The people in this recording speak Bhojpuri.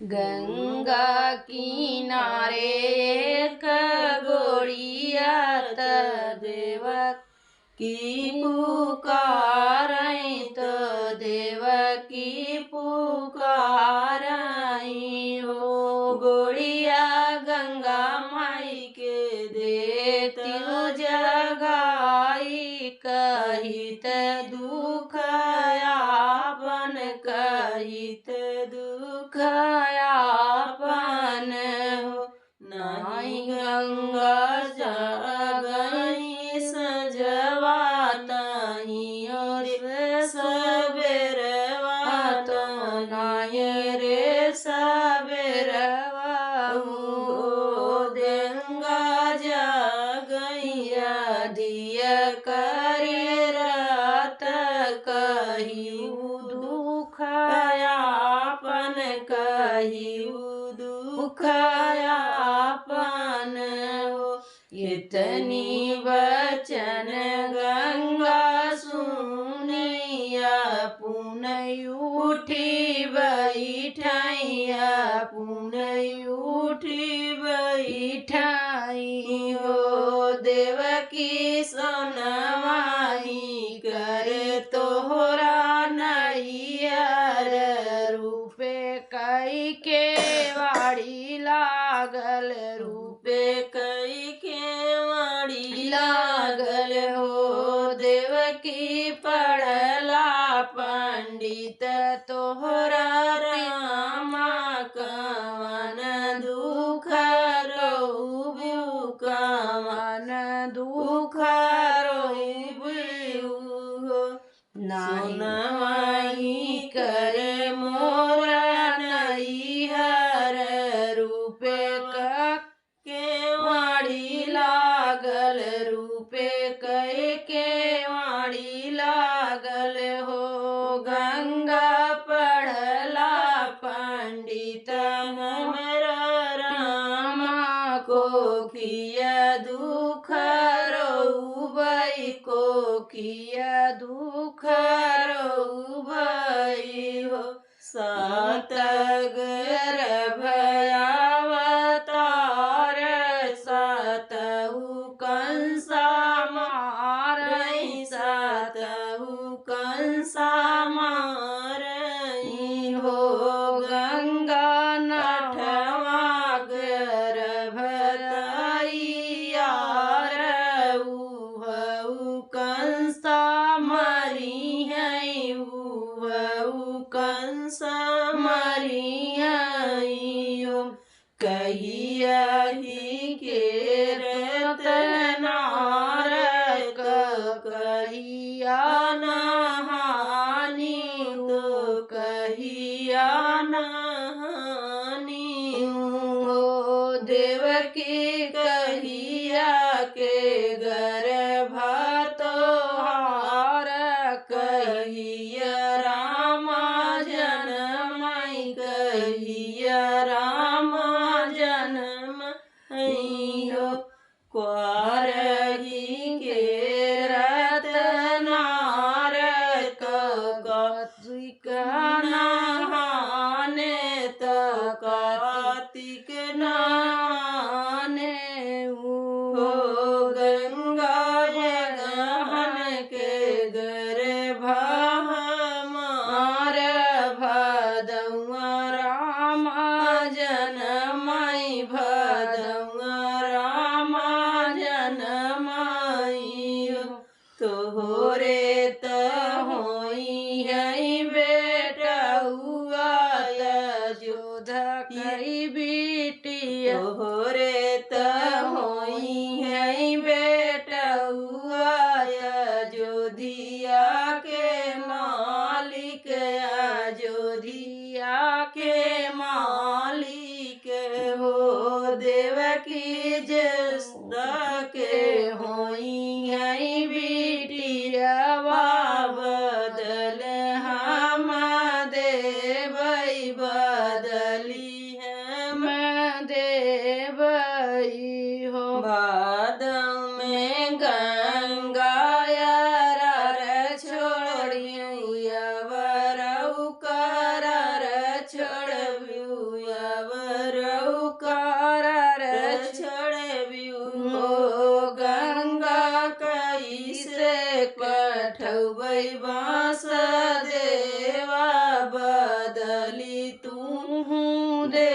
गंगा किनारे एक गोड़िया त देवकी पुकारई तो देवकी पुकारई हो गोड़िया गंगा माई के देती जगाई कहित दुख आपन कहित दुख आपन हो नाई गंगा जगई सजवा तही और सबेरवा तो नाय रे सबेरवा हो गंगा जगैया दिया करे रात कहिऊ दुख आपन कहिऊ दुख आपन हो इतनी वचन गंगा सुनिया पुनः उठी बैठैया पुनः उठी बैठाई हो देवकी सोनवाई करे तोहरा नैयर रूपे कई के वाड़ी लागल रूपे कई के वाड़ी लागल हो देवकी पढ़ला पंडित तोहरा रामा कवन दुख रोबू कवन दुख रोबू नाई करे मोरा नैहर रूपे के वाड़ी लागल रूपे कई के वाड़ी लागल हो गंगा पढ़ला पंडित हमरा रामा को किया दुख रोबई को किया दुख रोबई हो सात गर्भ अवतार सातहु कंसा मारई सातहु कंसा मारई हो गंगा नठवा गर्भ तैयार उहु कंसा मरी है उहु कंसा मरी है कहिया ही के रतनार कहिया नहानी तो कहिया नहानी हो देवकी कहिया के गर्भा तोहार कहिया रामा जनमई कहिया रामा जनमई क्वारही के रतनार कार्तिक नहाने तो कार्तिक नहाने हो गंगा गहन के गर्भा हमार भदौआ रामा जनमई भदौआ रामा जनमई तोहरे त होई है बेटा हुआ जोध कई बेटिया तोहरे त होई है बेटा हुआ जोधिया के मालिक जोधिया के मालिक हो देवकी जसदा के होई है बेटिया बदल हम देवई बदली हम देवई हो बाद में गंगा छोड़िया वरऊ कर छोड़बू अवरऊ कार छड़े हो गंगा कैसे पठबै बाँस देवा बदली तू दे